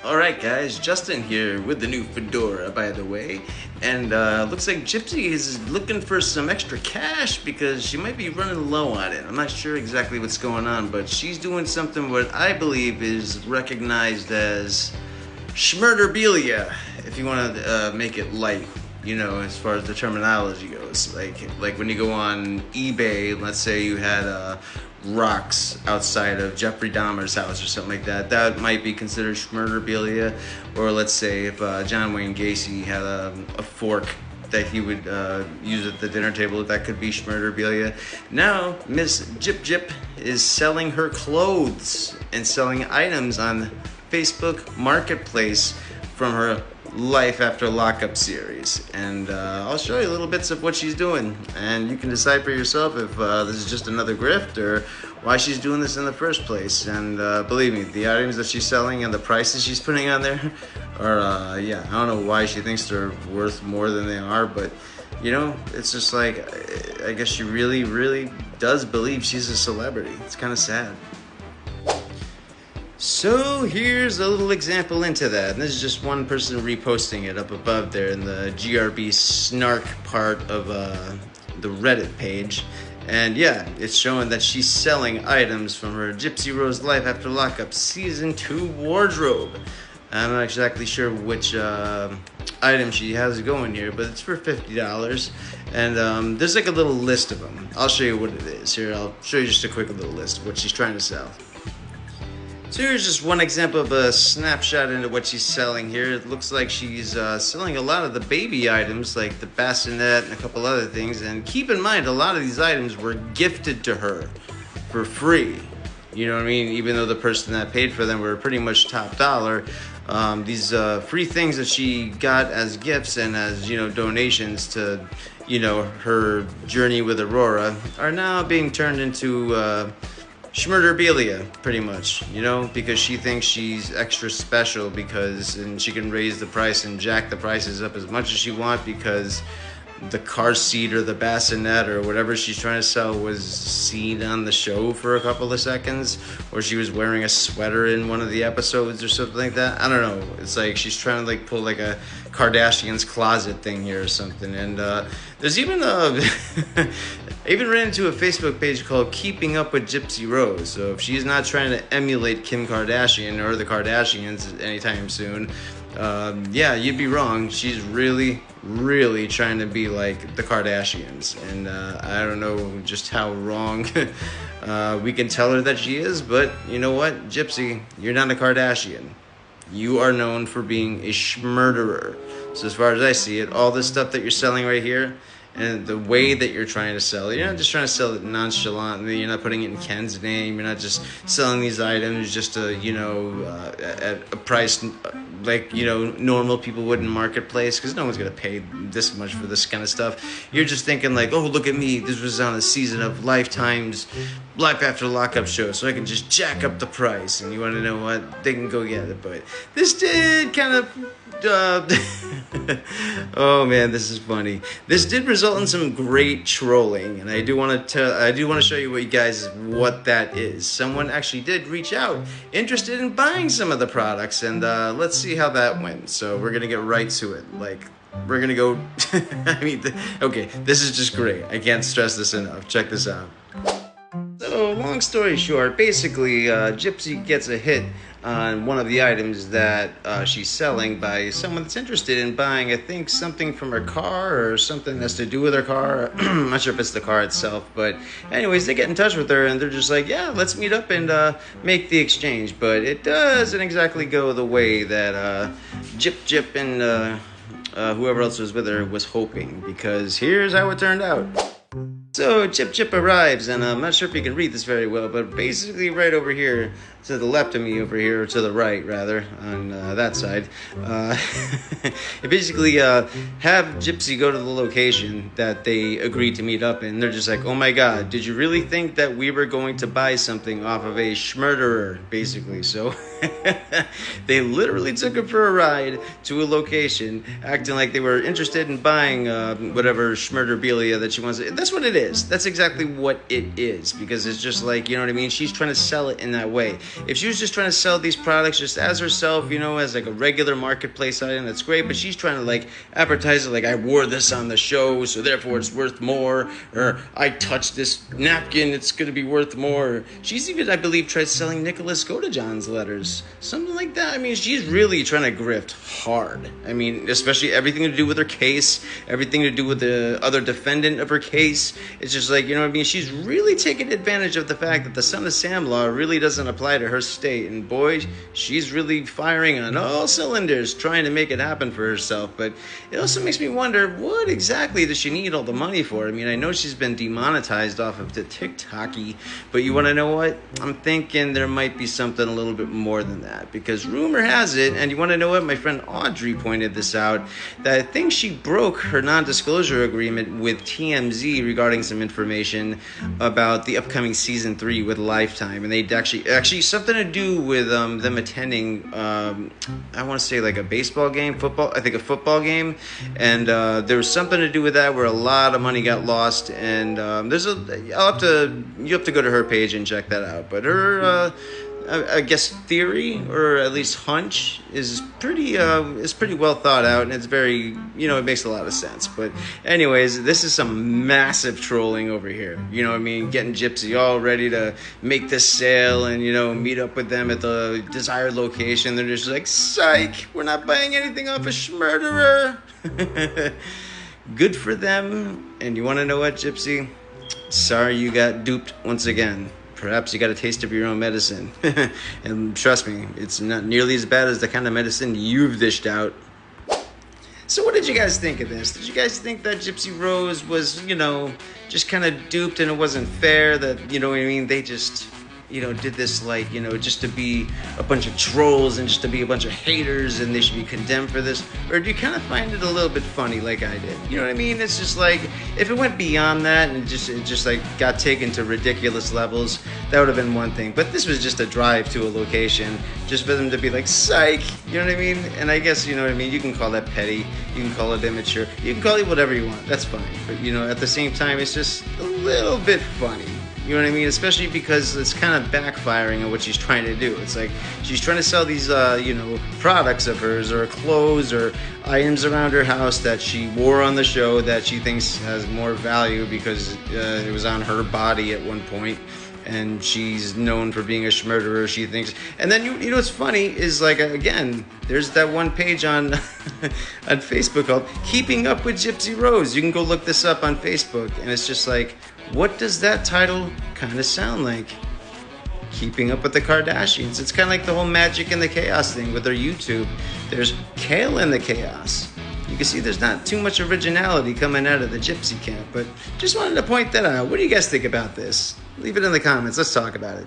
Alright guys, Justin here with the new fedora, by the way, and looks like Gypsy is looking for some extra cash because she might be running low on it. I'm not sure exactly what's going on, but she's doing something what I believe is recognized as schmurderabilia, if you want to make it light, you know, as far as the terminology goes. Like when you go on eBay, let's say you had rocks outside of Jeffrey Dahmer's house or something like that, that might be considered schmurderabilia. Or let's say if John Wayne Gacy had a fork that he would use at the dinner table, that could be schmurderabilia. Now, Miss Gyp is selling her clothes and selling items on Facebook Marketplace from her Life After Lockup series, and I'll show you little bits of what she's doing, and you can decide for yourself if this is just another grift or why she's doing this in the first place. And believe me, the items that she's selling and the prices she's putting on there are yeah, I don't know why she thinks they're worth more than they are, but you know, it's just like, I guess she really does believe she's a celebrity. It's kind of sad. So here's a little example into that, and this is just one person reposting it up above there in the GRB snark part of the Reddit page. And yeah, it's showing that she's selling items from her Gypsy Rose Life After Lockup Season 2 wardrobe. I'm not exactly sure which item she has going here, but it's for $50. And there's like a little list of them. I'll show you what it is. Here, I'll show you just a quick little list of what she's trying to sell. So here's just one example of a snapshot into what she's selling here. It looks like she's selling a lot of the baby items, like the bassinet and a couple other things. And keep in mind, a lot of these items were gifted to her for free. You know what I mean? Even though the person that paid for them were pretty much top dollar, these free things that she got as gifts and as, you know, donations to, you know, her journey with Aurora are now being turned into schmurderabilia, pretty much, you know, because she thinks she's extra special because, and she can raise the price and jack the prices up as much as she wants because the car seat or the bassinet or whatever she's trying to sell was seen on the show for a couple of seconds, or she was wearing a sweater in one of the episodes or something like that. I don't know. It's like she's trying to like pull like a Kardashian's closet thing here or something. And there's even I even ran into a Facebook page called Keeping Up with Gypsy Rose. So if she's not trying to emulate Kim Kardashian or the Kardashians anytime soon, yeah, you'd be wrong. She's really trying to be like the Kardashians. And I don't know just how wrong we can tell her that she is, but you know what, Gypsy, you're not a Kardashian. You are known for being a schmurderer. So as far as I see it, all this stuff that you're selling right here, and the way that you're trying to sell it, you're not just trying to sell it nonchalantly. You're not putting it in Ken's name. You're not just selling these items just to, you know, at a price like, you know, normal people would in marketplace, because no one's gonna pay this much for this kind of stuff. You're just thinking like, oh, look at me, this was on a season of Lifetime's Life After Lockup show, so I can just jack up the price. And you want to know what, they can go get it. But this did kind of oh man, this is funny. This did result in some great trolling, and I do want to show you what you guys what that is. Someone actually did reach out, interested in buying some of the products, and let's see how that went. So we're gonna get right to it. Like, we're gonna go. I mean, okay, this is just great. I can't stress this enough. Check this out. So, long story short, basically, Gypsy gets a hit on one of the items that she's selling by someone that's interested in buying, I think, something from her car or something that's to do with her car. I'm not sure if it's the car itself, but anyways, they get in touch with her and they're just like, yeah, let's meet up and make the exchange. But it doesn't exactly go the way that Gyp and whoever else was with her was hoping, because here's how it turned out. So Gyp arrives, and I'm not sure if you can read this very well, but basically right over here, to the left of me over here, or to the right rather, on that side, it basically have Gypsy go to the location that they agreed to meet up in. They're just like, oh my god, did you really think that we were going to buy something off of a schmurderer, basically? So they literally took her for a ride to a location, acting like they were interested in buying whatever schmurderabilia that she wants. That's what it is. That's exactly what it is, because it's just like, you know what I mean? She's trying to sell it in that way. if she was just trying to sell these products just as herself, as like a regular marketplace item, that's great. But she's trying to like advertise it like, I wore this on the show, so therefore it's worth more, or I touched this napkin, it's going to be worth more. She's even, I believe, tried selling Nicholas Godejohn's letters, something like that. I mean, she's really trying to grift hard. I mean, especially everything to do with her case, everything to do with the other defendant of her case. It's just like, she's really taking advantage of the fact that the Son of Sam law really doesn't apply to her state. And boy, she's really firing on all cylinders, trying to make it happen for herself. But it also makes me wonder, what exactly does she need all the money for? I mean, I know she's been demonetized off of the TikTok-y, but you want to know what? I'm thinking there might be something a little bit more than that, because rumor has it, and you want to know what? My friend Audrey pointed this out, that I think she broke her non-disclosure agreement with TMZ regarding some information about the upcoming season 3 with Lifetime, and they actually something to do with them attending I want to say like a baseball game, football, I think a football game, and there was something to do with that where a lot of money got lost. And you have to go to her page and check that out. But her I guess theory, or at least hunch, is pretty well thought out, and it's very, it makes a lot of sense. But anyways, this is some massive trolling over here. Getting Gypsy all ready to make this sale and, meet up with them at the desired location. They're just like, psych, we're not buying anything off a schmurderer. Good for them. And you want to know what, Gypsy? Sorry you got duped once again. Perhaps you got a taste of your own medicine. And trust me, it's not nearly as bad as the kind of medicine you've dished out. So what did you guys think of this? Did you guys think that Gypsy Rose was, just kind of duped and it wasn't fair? That, they just, did this like, just to be a bunch of trolls and just to be a bunch of haters and they should be condemned for this? Or do you kind of find it a little bit funny like I did? You know what I mean? It's just like, if it went beyond that and it just like got taken to ridiculous levels, that would have been one thing. But this was just a drive to a location, just for them to be like, psych, you know what I mean? And I guess, you can call that petty, you can call it immature, you can call it whatever you want, that's fine. But, at the same time, it's just a little bit funny. You know what I mean? Especially because it's kind of backfiring on what she's trying to do. It's like she's trying to sell these, products of hers, or clothes, or items around her house that she wore on the show that she thinks has more value because it was on her body at one point. And she's known for being a schmurderer, she thinks. And then, you know what's funny is, like, again, there's that one page on on Facebook called Keeping Up with Gypsy Rose. You can go look this up on Facebook. And it's just like, what does that title kind of sound like? Keeping Up with the Kardashians. It's kind of like the whole magic and the chaos thing with their YouTube. There's Kale in the chaos. You can see there's not too much originality coming out of the Gypsy camp, but just wanted to point that out. What do you guys think about this? Leave it in the comments. Let's talk about it.